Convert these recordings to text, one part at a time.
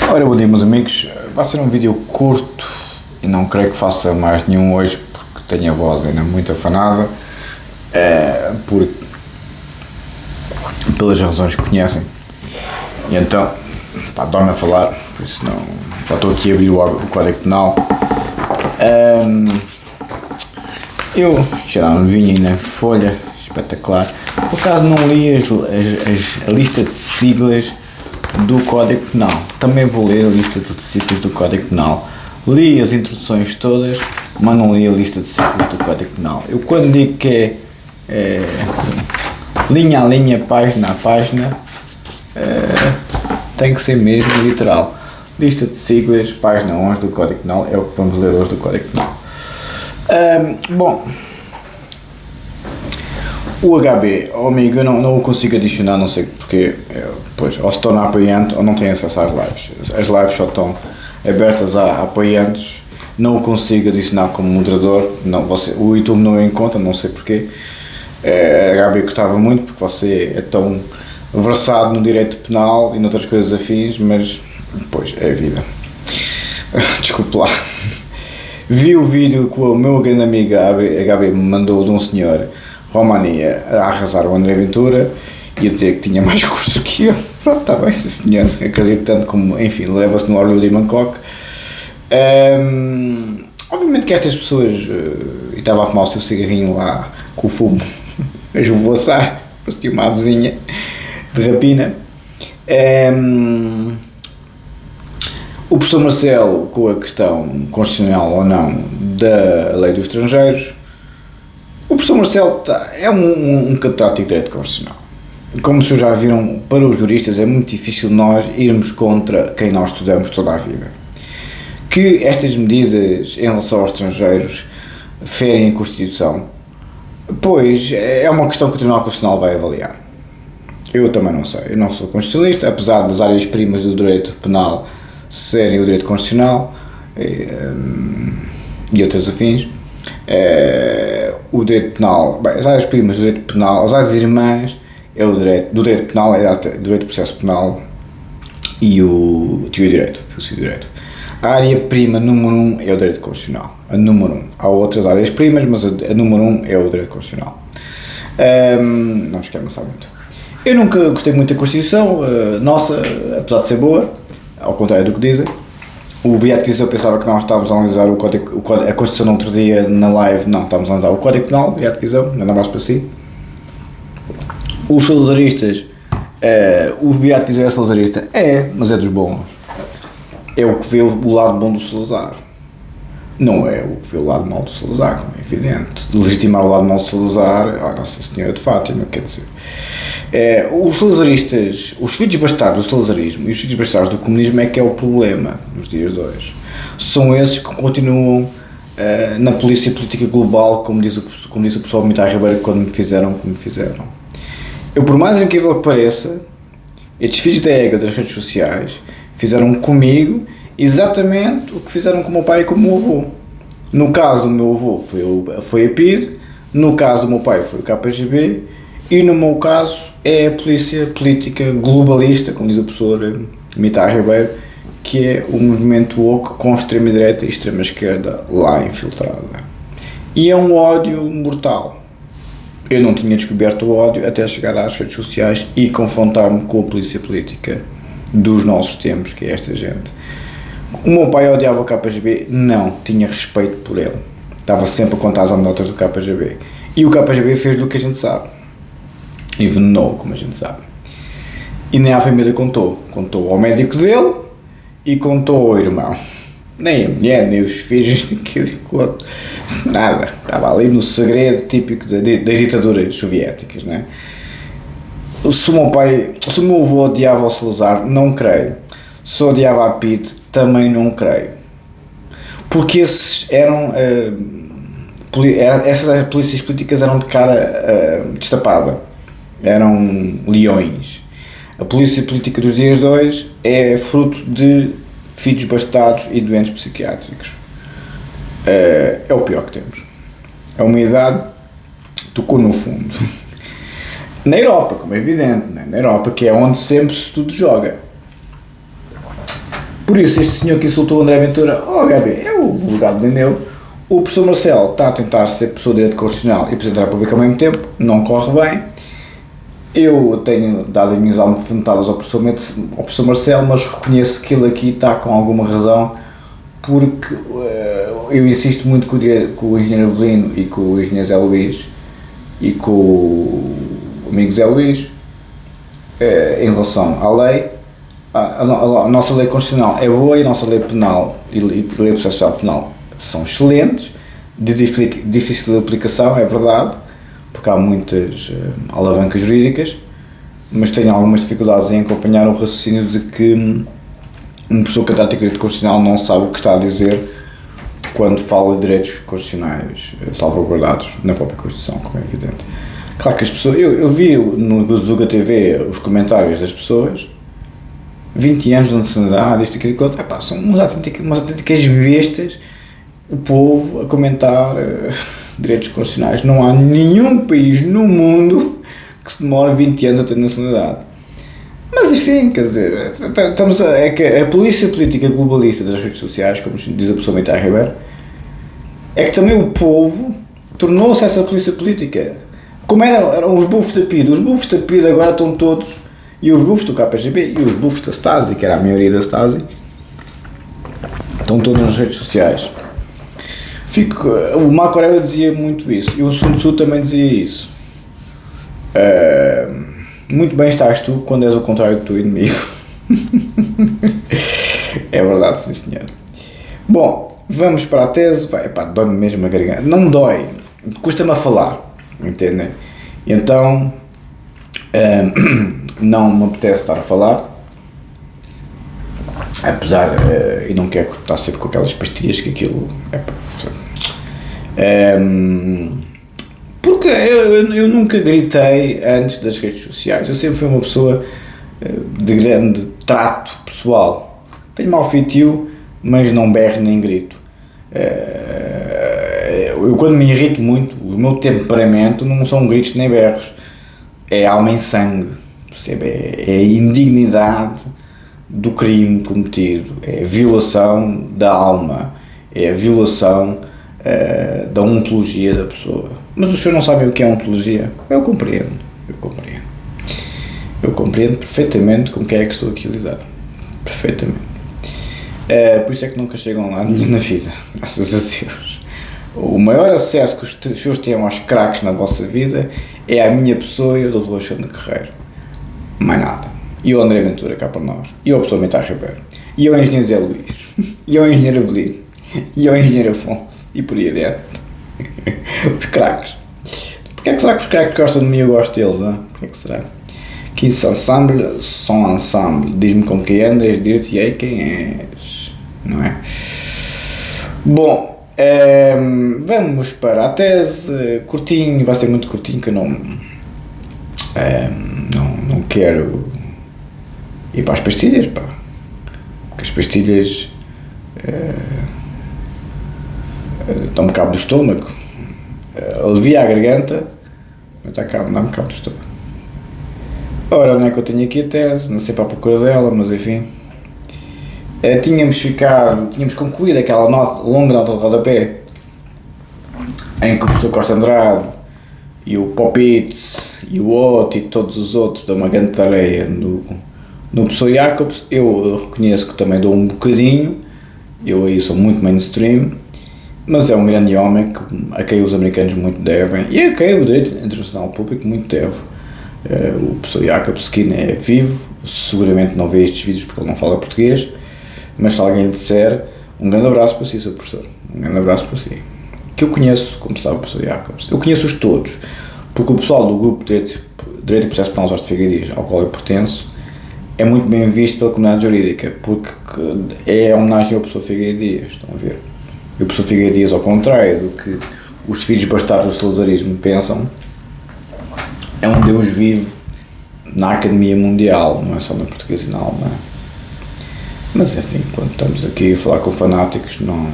Ora, bom dia, meus amigos. Vai ser um vídeo curto e não creio que faça mais nenhum hoje porque tenho a voz ainda muito afanada, pelas razões que conhecem. E então, dorme a falar, por isso não. Já estou aqui a abrir o Código Penal. Eu já não vinha na folha, espetacular. Por acaso não li a lista de siglas do Código Penal. Também vou ler a lista de siglas do Código Penal. Li as introduções todas, mas não li a lista de siglas do Código Penal. Eu quando digo que é linha a linha, página a página, tem que ser mesmo literal. Lista de siglas, página 11 do Código Penal, é o que vamos ler hoje do Código Penal. Bom, o HB, amigo, eu não o consigo adicionar, não sei porque, pois, ou se torna apoiante ou não tem acesso às lives. As lives só estão abertas a apoiantes, não o consigo adicionar como moderador, o YouTube não o encontra, não sei porquê. HB gostava muito porque você é tão versado no direito penal e noutras coisas afins, mas, pois, é a vida. Desculpe lá. Vi o vídeo que o meu grande amigo HB me mandou de um senhor Romania a arrasar o André Ventura e a dizer que tinha mais curso que eu. Pronto, está bem, esse senhor, acredito tanto como, enfim, leva-se no óleo de Bangkok. Obviamente que estas pessoas, e estava a fumar o seu cigarrinho lá com o fumo, a esvoaçar, parecia uma avezinha de rapina. O professor Marcelo, com a questão constitucional ou não da lei dos estrangeiros, o professor Marcelo é um catedrático de direito constitucional. Como vocês já viram, para os juristas é muito difícil nós irmos contra quem nós estudamos toda a vida. Que estas medidas em relação aos estrangeiros ferem a Constituição, pois é uma questão que o Tribunal Constitucional vai avaliar. Eu também não sei, eu não sou constitucionalista, apesar das áreas primas do direito penal serem o direito constitucional e outras afins. O direito penal, as áreas primas do direito penal, as áreas irmãs é o direito do direito penal, é o direito do processo penal e o teoria de direito, filosofia de direito. A área prima número 1 é o direito constitucional, a número 1. Há outras áreas primas, mas a número 1 é o direito constitucional. Não vos quero amassar muito. Eu nunca gostei muito da Constituição, nossa, apesar de ser boa, ao contrário do que dizem. O Viato Viseu pensava que nós estávamos a analisar a Constituição no outro dia na live. Não, estávamos a analisar o Código Penal, Viato Viseu, um abraço para si. Os salazaristas, o Viato Viseu é salazarista? Mas é dos bons. É o que vê o lado bom do Salazar. Não é o que vê o lado mau do Salazar, como é evidente. Legitimar o lado mau do Salazar, Nossa Senhora de Fátima, quer dizer. Os salazaristas, os filhos bastardos do salazarismo e os filhos bastardos do comunismo é que é o problema nos dias de hoje. São esses que continuam na polícia política global, como disse o professor Mitar Ribeiro, quando me fizeram como me fizeram. Eu, por mais incrível que pareça, estes filhos da égua das redes sociais fizeram comigo exatamente o que fizeram com o meu pai e com o meu avô. No caso do meu avô foi a PID, no caso do meu pai foi o KGB, e no meu caso é a polícia política globalista, como diz o professor Mitar Ribeiro, que é o movimento woke com extrema-direita e extrema-esquerda lá infiltrada. E é um ódio mortal. Eu não tinha descoberto o ódio até chegar às redes sociais e confrontar-me com a polícia política dos nossos tempos, que é esta gente. O meu pai odiava o KGB, não, tinha respeito por ele. Estava sempre a contar as anedotas do KGB. E o KGB fez do que a gente sabe. Envenenou, como a gente sabe. E nem a família contou. Contou ao médico dele e contou ao irmão. Nem a mulher, nem os filhos, nada. Estava ali no segredo típico das ditaduras soviéticas, não é? Se o meu avô odiava o Salazar, não creio. Se odiava a PID, também não creio. Porque esses essas polícias políticas eram de cara destapada. Eram leões. A polícia política dos dias de hoje é fruto de filhos bastardos e doentes psiquiátricos. É o pior que temos. A humanidade tocou no fundo. Na Europa, como é evidente, né? Na Europa, que é onde sempre se tudo joga. Por isso, este senhor que insultou o André Ventura, Gabi, é o advogado de meu. O professor Marcelo está a tentar ser professor de Direito Constitucional e Presidente da República ao mesmo tempo, não corre bem. Eu tenho dado as minhas almofadadas ao professor Marcelo, mas reconheço que ele aqui está com alguma razão, porque eu insisto muito com o engenheiro Avelino e com o engenheiro Zé Luís e com o amigo Zé Luís em relação à lei. A nossa lei constitucional é boa e a nossa lei penal e lei processual penal são excelentes, de difícil aplicação, é verdade, porque há muitas alavancas jurídicas, mas tenho algumas dificuldades em acompanhar o raciocínio de que uma pessoa que trata de direito constitucional não sabe o que está a dizer quando fala de direitos constitucionais salvaguardados na própria Constituição, como é evidente. Claro que as pessoas, eu vi no Zuga TV os comentários das pessoas, 20 anos de nacionalidade, isto, aquilo, aquilo, são umas autênticas bestas, o povo a comentar direitos constitucionais. Não há nenhum país no mundo que se demore 20 anos a ter nacionalidade. Mas enfim, quer dizer, é que a polícia política globalista das redes sociais, como diz a professora Mitai Ribeiro, é que também o povo tornou-se essa polícia política. Como eram os bufos da PIDE. Os bufos da PIDE agora estão todos, e os bufos do KGB e os bufos da Stasi, que era a maioria da Stasi, estão todos nas redes sociais. O Marco Aurélio dizia muito isso, e o Sun Tzu também dizia isso. Muito bem estás tu quando és o contrário do teu inimigo. É verdade, sim senhor. Bom, vamos para a tese. Dói-me mesmo a garganta. Não me dói, custa-me a falar, entendem? Então, não me apetece estar a falar, apesar, e não quero estar sempre com aquelas pastilhas que aquilo... porque eu nunca gritei antes das redes sociais, eu sempre fui uma pessoa de grande trato pessoal. Tenho mau feitio, mas não berro nem grito. Eu quando me irrito muito, o meu temperamento não são gritos nem berros, é alma em sangue, percebe? É a indignidade do crime cometido, é a violação da alma, é a violação da ontologia da pessoa. Mas os senhores não sabem o que é ontologia? Eu compreendo perfeitamente com quem é que estou aqui a lidar, perfeitamente. Por isso é que nunca chegam lá nenhum na vida, graças a Deus. O maior acesso que os senhores têm aos craques na vossa vida é a minha pessoa e o Dr. Alexandre Carreiro, mais nada. E o André Ventura cá para nós, e o professor Mitai Ribeiro, e o engenheiro Zé Luís, e o engenheiro Avelino, e o engenheiro Afonso, e por aí adiante. Os craques. Porquê é que será que os craques gostam de mim e eu gosto deles? Porquê é que será? Que isso ensemble, som ensemble. Diz-me com quem andas, dir-te ei quem és. Não é? Bom, vamos para a tese. Curtinho, vai ser muito curtinho, que eu não quero ir para as pastilhas, pá. Porque as pastilhas dá-me cabo do estômago, alivia a garganta, mas dá-me cabo do estômago. Ora, não é que eu tenho aqui a tese, não sei para a procura dela, mas enfim. Tínhamos concluído aquela longa nota de rodapé em que o professor Costa Andrade e o Popitz e o Otto e todos os outros dão uma grande tarefa no professor Jacobs. Eu reconheço que também dou um bocadinho, eu aí sou muito mainstream, mas é um grande homem a quem os americanos muito devem, e a quem o direito internacional público muito deve. O professor Jacobs, que é vivo, seguramente não vê estes vídeos porque ele não fala português, mas se alguém lhe disser, um grande abraço para si, Sr. Professor, um grande abraço para si. Que eu conheço, como sabe o professor Jacobs, eu conheço-os todos, porque o pessoal do grupo de Direito e Processo Penal Jorge de Figueiredo, ao qual eu pertenço, é muito bem visto pela comunidade jurídica, porque é a homenagem ao professor Figueiredo Dias, estão a ver? E o professor Figueiredo Dias, ao contrário do que os filhos bastardos do salazarismo pensam, é um Deus vivo na Academia Mundial, não é só na portuguesa e na alemã. Mas enfim, quando estamos aqui a falar com fanáticos, não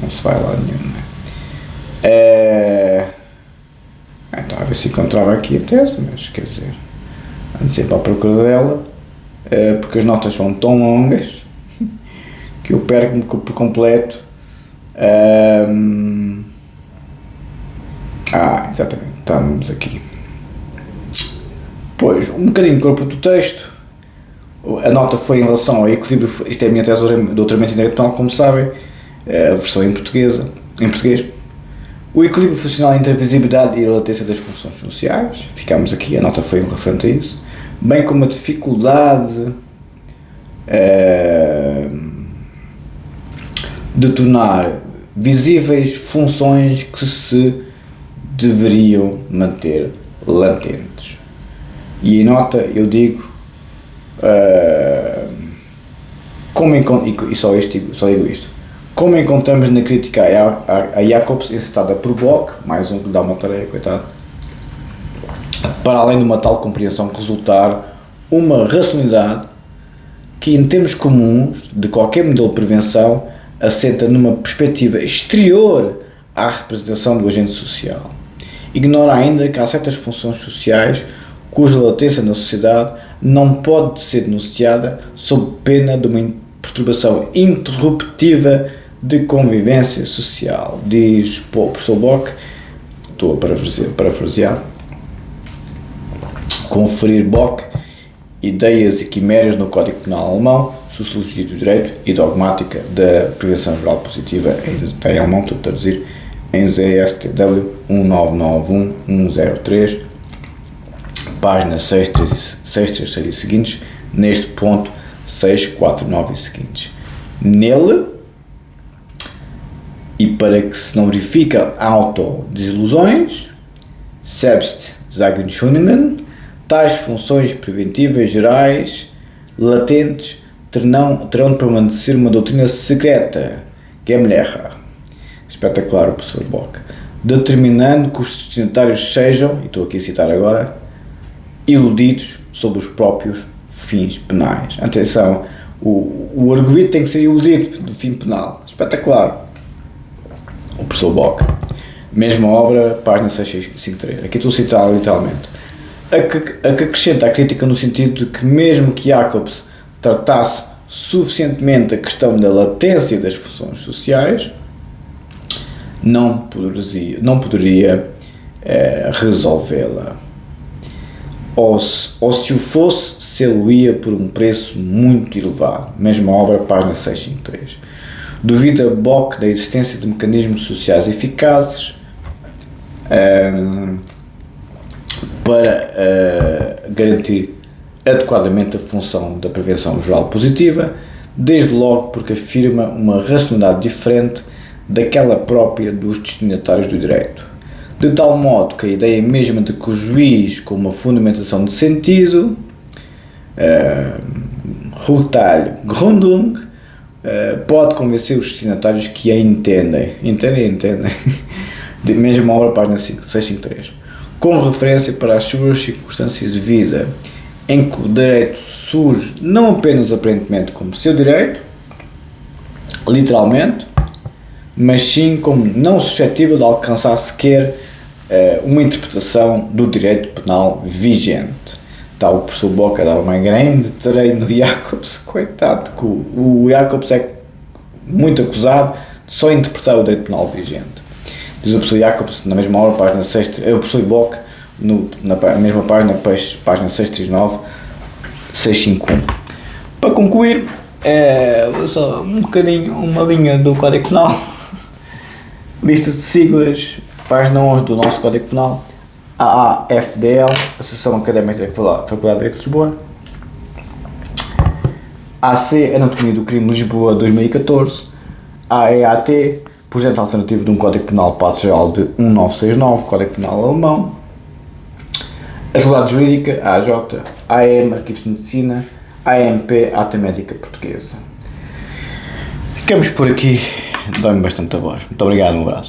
se vai lá nenhum, não é? Então, a ver se encontrava aqui a tese, mas quer dizer, ando sempre à procura dela, porque as notas são tão longas que eu perco-me por completo. Exatamente, estamos aqui. Pois, um bocadinho do corpo do texto. A nota foi em relação ao equilíbrio, isto é a minha tese de doutoramento em Direito Penal, como sabem, a versão em português. O equilíbrio funcional entre a visibilidade e a latência das funções sociais, ficamos aqui, a nota foi referente a isso, bem como a dificuldade de tornar visíveis funções que se deveriam manter latentes. E em nota eu digo, só digo isto, como encontramos na crítica a Jacobs, encetada por Bock, mais um que lhe dá uma tarefa, coitado, para além de uma tal compreensão resultar uma racionalidade que, em termos comuns de qualquer modelo de prevenção, assenta numa perspectiva exterior à representação do agente social. Ignora ainda que há certas funções sociais cuja latência na sociedade não pode ser denunciada sob pena de uma perturbação interruptiva de convivência social. Diz o professor Bock, estou a parafrasear, conferir Bock ideias e quimeras no Código Penal alemão, Sociologia do Direito e Dogmática da Prevenção Geral Positiva, em alemão, estou a traduzir, em ZSTW 1991103, páginas 636 e seguintes, neste ponto 649 e seguintes. Nele, e para que se não verifiquem autodesilusões, Selbstsagenschulungen, tais funções preventivas gerais latentes terão de permanecer uma doutrina secreta, Gemlecher, espetacular o professor Bock, determinando que os destinatários sejam, e estou aqui a citar agora, iludidos sobre os próprios fins penais. Atenção, o arguido tem que ser iludido do fim penal. Espetacular. O professor Bock. Mesma obra, página 653. Aqui estou a citar literalmente. A que acrescenta a crítica no sentido de que, mesmo que Jacobs tratasse suficientemente a questão da latência das funções sociais, não poderia resolvê-la. Ou se o fosse, sê-lo-ia por um preço muito elevado. Mesma obra, página 653. Duvida Bock da existência de mecanismos sociais eficazes para garantir adequadamente a função da prevenção geral positiva, desde logo porque afirma uma racionalidade diferente daquela própria dos destinatários do direito, de tal modo que a ideia mesma de que o juiz, com uma fundamentação de sentido, Grundung, pode convencer os destinatários que a entendem, de mesma obra, página 653, com referência para as suas circunstâncias de vida, em que o direito surge não apenas aparentemente como seu direito, literalmente, mas sim como não suscetível de alcançar sequer uma interpretação do direito penal vigente. Está o professor Bock a dar uma grande treino no Jacobs, coitado, que o Jacobs é muito acusado de só interpretar o direito penal vigente. Diz o professor Jacobs, na mesma hora, página 6, o professor Bock, na mesma página, página 639, 651. Para concluir, só um bocadinho, uma linha do Código Penal, lista de siglas, página 11 do nosso Código Penal, AAFDL, Associação Académica da Faculdade de Direito de Lisboa, AC, Anatomia do Crime Lisboa 2014, AEAT, Projeto Alternativo de um Código Penal Passo Geral de 1969, Código Penal Alemão, Agilidade Jurídica, AJ, AM, Arquivos de Medicina, AMP, Ata Médica Portuguesa. Ficamos por aqui, dá-me bastante a voz. Muito obrigado, um abraço.